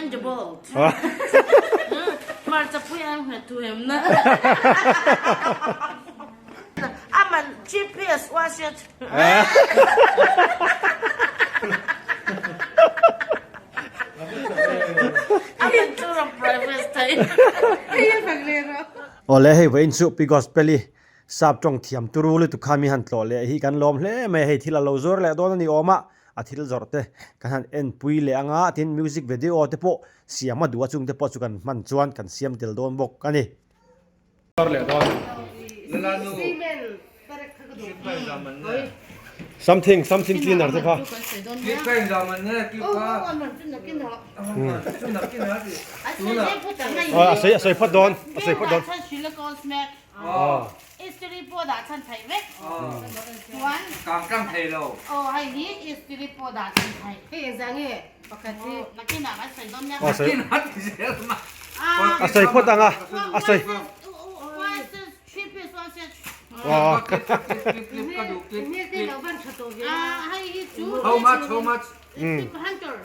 tangible มันจะพูดยังไงตัวเองนะมัน GPS ว่าเสียมันจูร private time โอ้เลยให้เว้นสุปี Gospel-i Saptawng thiam turu le tu khami han tlo le hi kan lom hle me hei thila lo zor le don ni oma athil zorte kan han en pui le anga tin music video te po siama duwa chung te po chu kan man chuan kan siam tel don bok ani zor le don something cleaner te pha asai phat don istri poda chan thai ve chuan kang thai lo hai hi istri poda chan thai he zange pakati nakina ba sai don ya asai phat anga asai how much hunter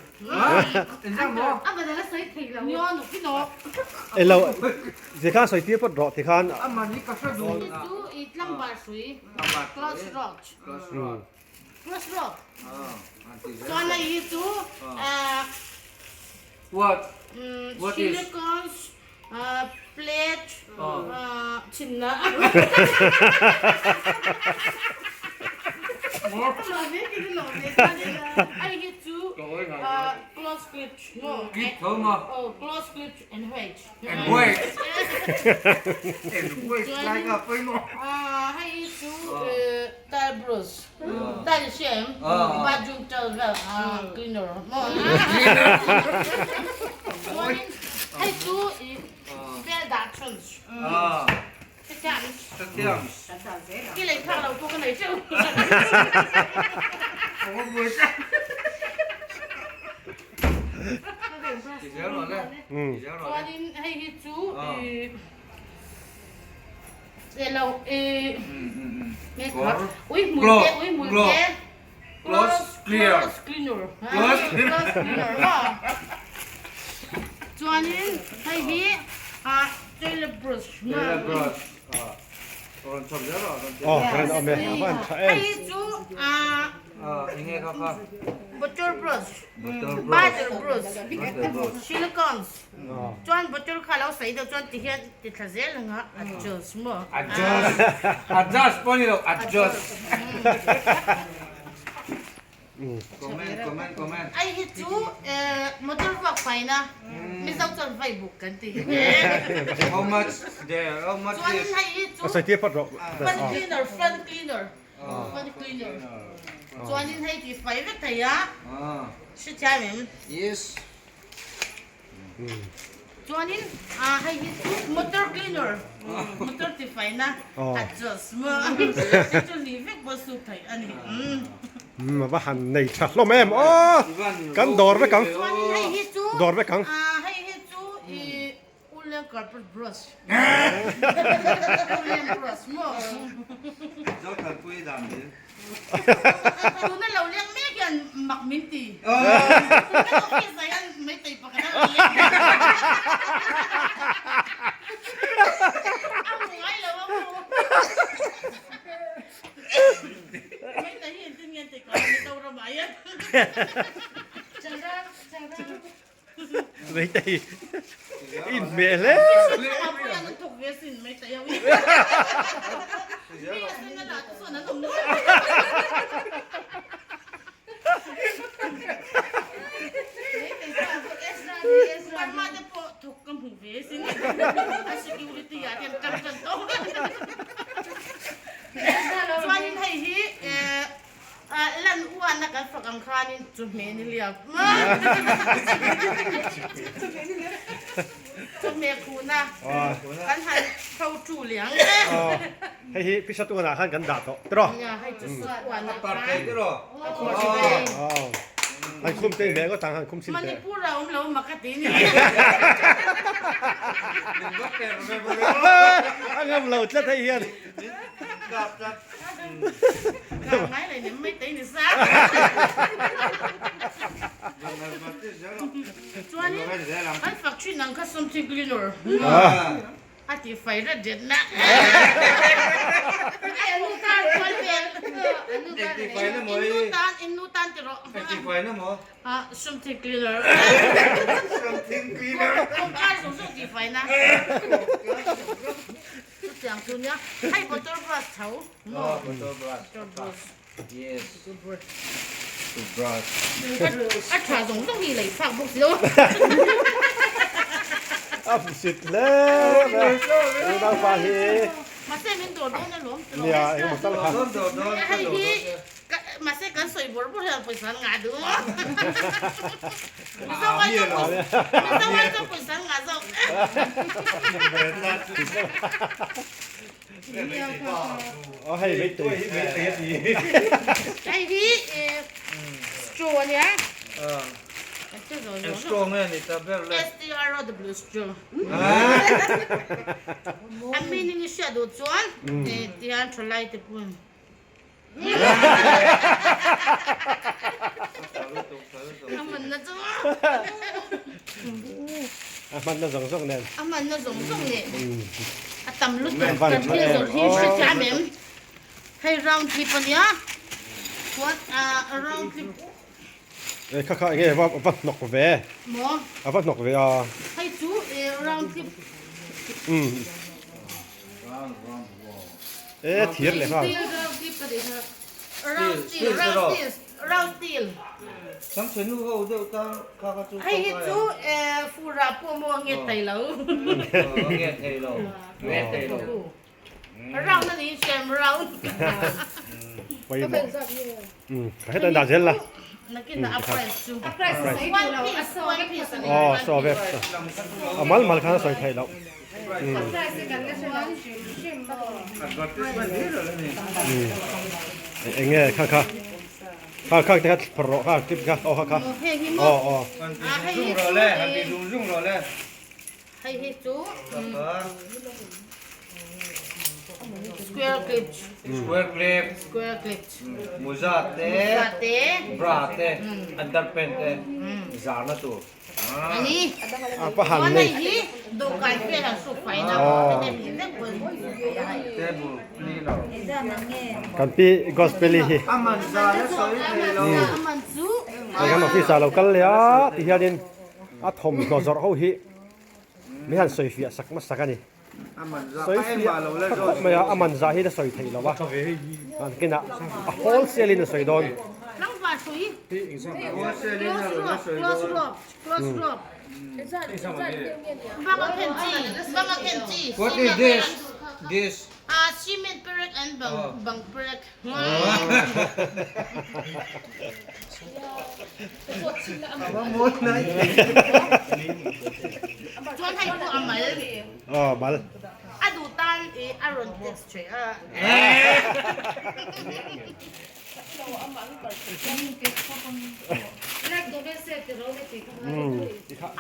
elo je kha soi ti pot ro ti khan amani ka sa do it lambar sui close rock so na itu what is silicons plate chinna I get to close clip close clip and wait like a final I get to tile brush tile shame baju towel cleaner I do bed actions thiam cái này khác đâu có cái này chứ qua đi hay cái chú để lâu nghe thật ui mùi ghê close cleaner cho nên hay cái toilet brush kan ame ban hay chú nghe không butter brush butter brush silicons chuan butter khala sai da chuan ti hian ti thazel nga adjust mo adjust poni lo adjust comment ai hi chu motor wa faina mi zau chon facebook kan ti how much chuan is hai hi chu asai ti pot ro front cleaner chuan in hai ti fai ve thaya shi cha mem yes chuan in hai hi chu motor cleaner motor ti faina adjust mo chu li ve bo su thai ani mà bắt hành này thật lắm em cắn đòn với cắn đòn với cắn hay hết chú ulen carpet brush brush mo rất là quý làm gì chú nó lâu liang mấy cái mặc miếng tì cái đồ kia sai ăn mấy tì bạc cái ăn ngay là mấy tì hiện tự nhiên tì có đâu ra máy á chẳng ra lấy tay in mẹ lẽ nó thuộc về xin mấy tay ơi nó đã số nó không nữa con ma nó po thuộc con hùng về xin security à tiền cầm chân tốt cho nên thầy hi lần uan na kan phak ang khanin chu me ni liap chu me khuna kan han thau chu liang hay hi pisat tu na khan kan da to tro ya hai chu uan na tập cái đó hay khum tên bé có thằng hàng khum xin man ni bé pura lo makati ni anh em lầu chết thấy hiền ngay này nem mấy tí ni sa จวนนี้ไอ้ฝักชื่อนังก็สมทิกลินอร์อาทิไฟระเด็ดนะไอ้นูตานคนเป็นอินูตานจะรอ Cái quay nó mà สมทิกลินอร์ something cleaner ต้องการสมทิกไฟนะ这样子呢，还不多不头， butter brush 多不。 yes to brush 啊，传统中意嚟發木少， อับสุดเลยนะน้องฟ้าฮี มาเส้นเป็นตัวต้นในหลวง เนี่ยเอ็งหมดตั้ง Đón ให้ที่มาเส้นกันสวยบดพวกเราไปสันงาดูไม่ต้องว่าจะไม่ต้องว่าจะไปสันงาจ้ะ อ๋อให้ไม่ตื่น ไอ้ที่straw เนี่ย Em strong nha, thì ta biết là STRW straw อันนี้นี่เชื่อดูจวนที่อันทลายที่ปุ่น มันน่ะจ้ะ มันน่าสงสารเนี่ย มันน่ะสงสารเนี่ยตำลุดกันที่สุดที่ชิดจ้าแม่ให้เราที่ปนี้วัดเราที่ เอ้ยข้าๆอย่างเงี้ยว่าหนกเว หมอ ว่าหนกเวอ่ะ ให้จูเราที่ เอ๊ะเทียนเลยครับ เราที่ปนี้เราที่ Sáng sớm lúc hậu đâu ta khá khá chú ให้จูฟูราปัวมัวเงี้ยไตแล้ว Nghe thầy lầu Nghe thầy lầu เรานั่นนี่แชมเรา ไปบอกให้ตันดาเช่นละ นักกินอัพไรจูวันพีซ อ๋อสอบแบบmal khá soi thay đâu anh nghe khá cái pro khá clip khá khá เฮ้ยฮิโม Rung rồi lên, hẳn thì rung rồi lên ให้จู Square square clip clip Moza te สาเต้ Bra te Underpen te Zana tu อันนี้ apa ตอน hal นี้ ni ดูการเปลี่ยนสุดไฟนะเป็นเด็กเปิด Te bu Ni lau kan pi gospel hi Aman zana soi thầy lầu มันจู ai kan fi sa lo kal ya ti hian a thom no zor ho hi mi han soi fi sak ma sakani Aman za soi Em fi bà lầu lên ka rồi khop ma ya aman za hi da soi thei lo wa kan kina a wholesale in soi don ลังฟ้าสุย Ủa xe lên là lầu lên soi close rồi rope close rope บางเคนจีบางเคนจี What is this? This ซีเมนต์เปรกอันบางเปรกMột này ชวนให้ผู้อามัล oh mal อะดูตันอารอนเท็กซ์เชอร์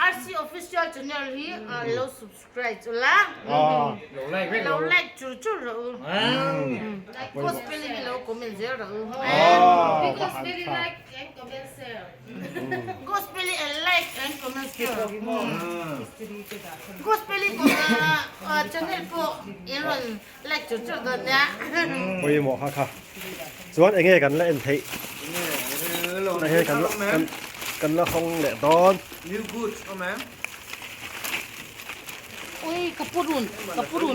RC official channel hi low subscribe chula Lầu lên với low lầu like chu chu ro gospel ni low comment zero gospel like and comment share gospel like and comment share gospel ko channel po iron like chu chu da ya oi mo kha chuan enge kan la en thei Lầu na này he kan la khong le don New good không em? อุ้ยกระปุรุน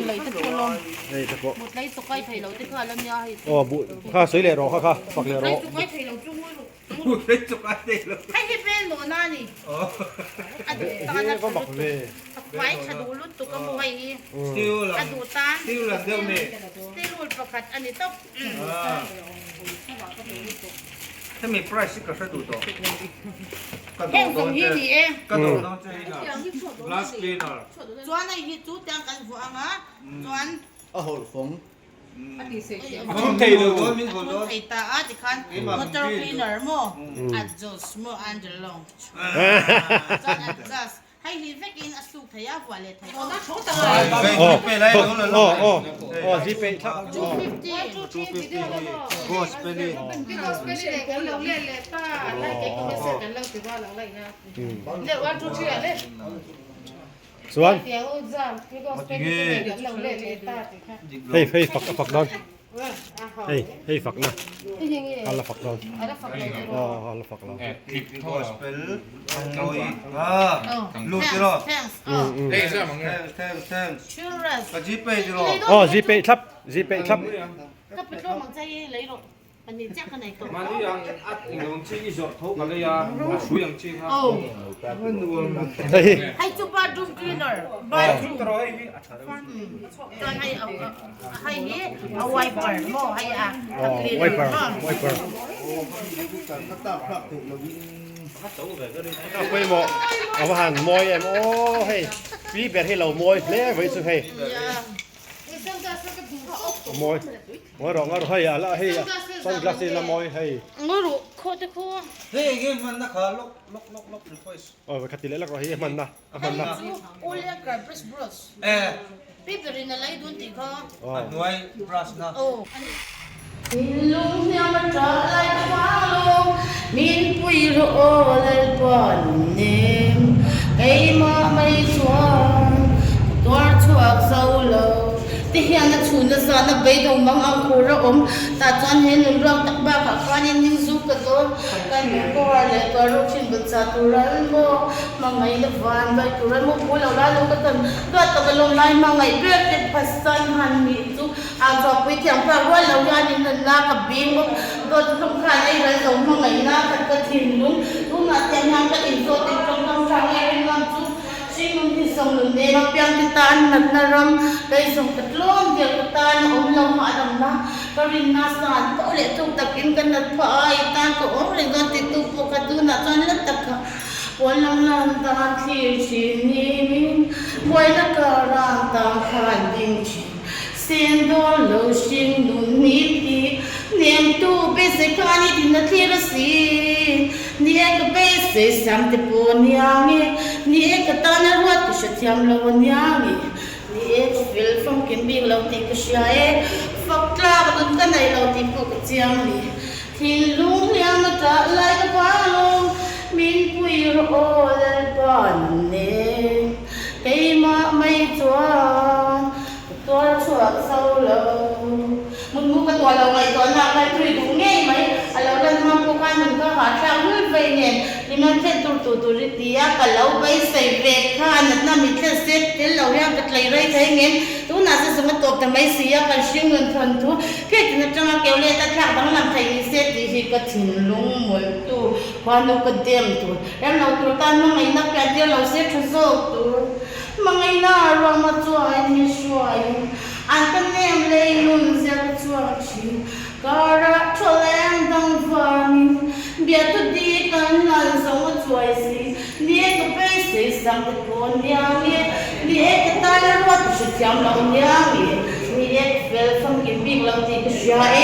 เลยตะกุลม ei ta ko หมดเลยสกายไทยเราที่ข้าแล้วเนี่ยให้ oh bu kha soi le ro kha pak le ไอ้ ro สกายไทยเราจุ้งไว้ลูก Ui, đấy chụp ai đây luôn ให้ให้เป็นหนูน่านี่ Ồ อดูตา ko mak ve ไว้ชะดูลุตุกมวย Tiêu อ là ดูตา Tiêu là tiêu nè ที่รูดประคัดอันนี้ต้อง Thế mình price cái sẽ đủ tổ แห้งสมยี่นี่เอง Cái tổ nó chơi nào Last cleaner จวนไอ้ที่จุดยังกันฟังอ่ะจวน Ở hậu phóng ไอ้ Không thể được thôi, mình คุ còn ณ đó ไอ้ตาอ่ะที่คันมอเตอร์คลีนเนอร์โม่ adjust โม่ and launch จวน adjust ให้ ให้หินสักกินอสุกทยาฝัวเลยไทยอ๋อ จีเปครับ 250 Gospel-i Gospel-i kan lang le ta lai ke ko se kan lang ti ba lang lai na le 1 2 3 le ส่วน เดี๋ยวจ้าพี่ก็เป็นกันlang le ta tiค่ะ เฮ้ยฝักดอนเฮ้ยฝักนะฮัลโหลฝักดอน อะไรฝักเลย อ๋อฮัลโหลฝักเรา Gospel Hanoi Lu tiro thanks Thanks churras Kajipe tiro อ๋อจีเปครับ ก็เป็นตัวมันใจเลยหรอกมันนี่แจ๊กกันไหนก่อน Mà đi ăn ắt những chi giọt thấu cả đây à, suy những chi ha. โอ้ เฮ้ย ให้จูบาดูคลีนเนอร์บาดู Rồi, ตอนให้เอาให้นี้เอาไวเปอร์โม่ให้อ่ะ อ๋อไวเปอร์เอาไปหมอเอาอาหารมอยเอ็มโอ้เฮ้ยปีแบบให้เรามอยเล่ไว้สุดเฮ้ยมอยร้องอะไรให้อะละเฮ้ยซันกลาสละมอยเฮ้ย งูรู้โคตรโคตร Hey again man na ka look request โอ้ไปคัดติเล่แล้วก็เฮ้ยมันนะ โอเลี้ยงกับบริสบรัสพี่เป็นอะไรดูติเขา อ๋อ Hanoi brush na โอ้ลุงเนี่ยมันจะอะไรฟ้าลงมินปุยโรเลยปอนเนมไอ้มาไม่ชวนตัวชวกเศร้าโลที่เฮียนชุนจะสานไปตรงบางอังคูระอมแต่จนเห็นเรื่องตักบ้าผักฟันยิ่งสุกกระโดดกันมีก็เลยก็รู้ชินบุษตุรันโมมังไงละฟันใบตุรันโมพูดแล้วละลูกกันก็ตกลงในมังไงเรียกเป็นภาษาฮันมีจุอาจจะไปเที่ยงพระว่าเราอยากนินนากับบิมโดนสงครามในเรื่องของมังไงนากันกระถิ่นลุงลุงอาจจะยังจะอินโซติดตรงทางทางเองลำจุสิ่งที่ส่งหนึ่งเดียวเพียงที่ตาหนักนรำได้ส่งกระล้มเดียวกับตาอมลมหาดำนะก็รินนาสานก็เลยถูกตะกินกันนัดพายตาก็อมเลยก็ติดตุปกัดดูนัดจนลัดตะกะวันนั้นตาที่ชินิมินวันนั้นก็ร่างตาขันดิ้งชิเส้นโดนโลชิงดุนนิติเนียมตูเบสคานิดินที่รสีเนียกเบสสัมติปูนยังเงเนียกตานาวัดชดยามลวันยังเงเนียกฟิลฟงกินบิงเราติกชายฟักลาบตุนกันในเราติปกเจียงเงทินลุงยามตาไลกับวาลงมินปุยโรเลปานเนไกมาไม่จวนตัวชวกเศร้าโลมึงรู้กันตัวเราไงตอนนั้นไปคุยดูง่ายไหมเราเดินมาพวกกันมึงก็หาทางลื่นไปเนี่ยนี่มันเช่นตัวริตียกันเราไปใส่เบรกข้านั่นน่ะมีแค่เซ็ตเดี๋ยวเราอยากจะไล่ไรใช้เงินตัวน่าจะสมมติตัวแต่ไม่เสียกันชิงเงินทันทุเพื่อจะจะมาเกี่ยวเล่ตะขาบางลำไทยเซ็ตดีๆก็ถิ่นลุงหมดตัวความนุกเดียมตัวแล้วเราตัวตั้งมั่งไงนักการเดียวเราเซ็ตทุกโซ่ตัวมั่งไงน่าเรามาช่วยนี่ช่วยอันเป็นเนมเลยนุ่นเสียช่วยชิก็รักช่วยดังฟังเบียดตัวดีกันนั่นสมช่วยสิเนี่ยก็ไปเสียสังตะโกนยังเนี่ยก็ตายแล้วว่าจะจำเรายังเนี่ยเฟลฟังกินบิ๊กเราที่ก็ช่วย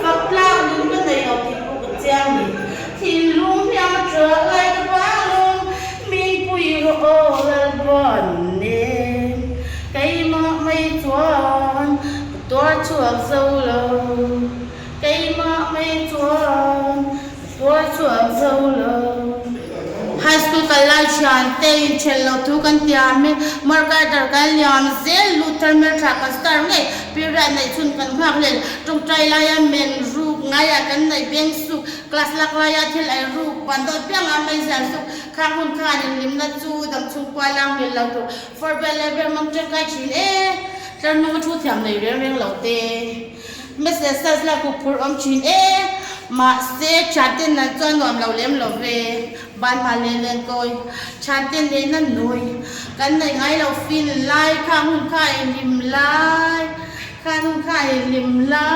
ฟักลาลุงก็ได้เราที่พวกเจ้านี่ที่ลุงยังมาเจออะไรกับว่าลุงมีปุยโรแล้วบ้านเนี่ยไก่มาไม่จวนตัวชั่วเศร้าโลไก่มาไม่จวนตัวชั่วเศร้าโลHigh school kalal ate chello tu kan tiame marga dar kalyam zel luther mer thak star nge pira nei chun kan khak len tung trai la ya men ru ngaya kan nei beng su class lak la ya thil ai ru pan do pyang a mai san su khak hun khan lim na chu dam chung kwa lang mel la tu for bele be mang chen kai chin tran nu thu thiam nei reng reng lo te messages la ku phur om chinมาเสียชาตินั้นจนนอมเราเลี้ยมเราเวบ้านมาเล่นก้อยชาตินี้นั่นหน่วยกันในไงเราฟินไล่ข้างหุ่นไข่ริมไล่ข้างหุ่นไข่ริมไล่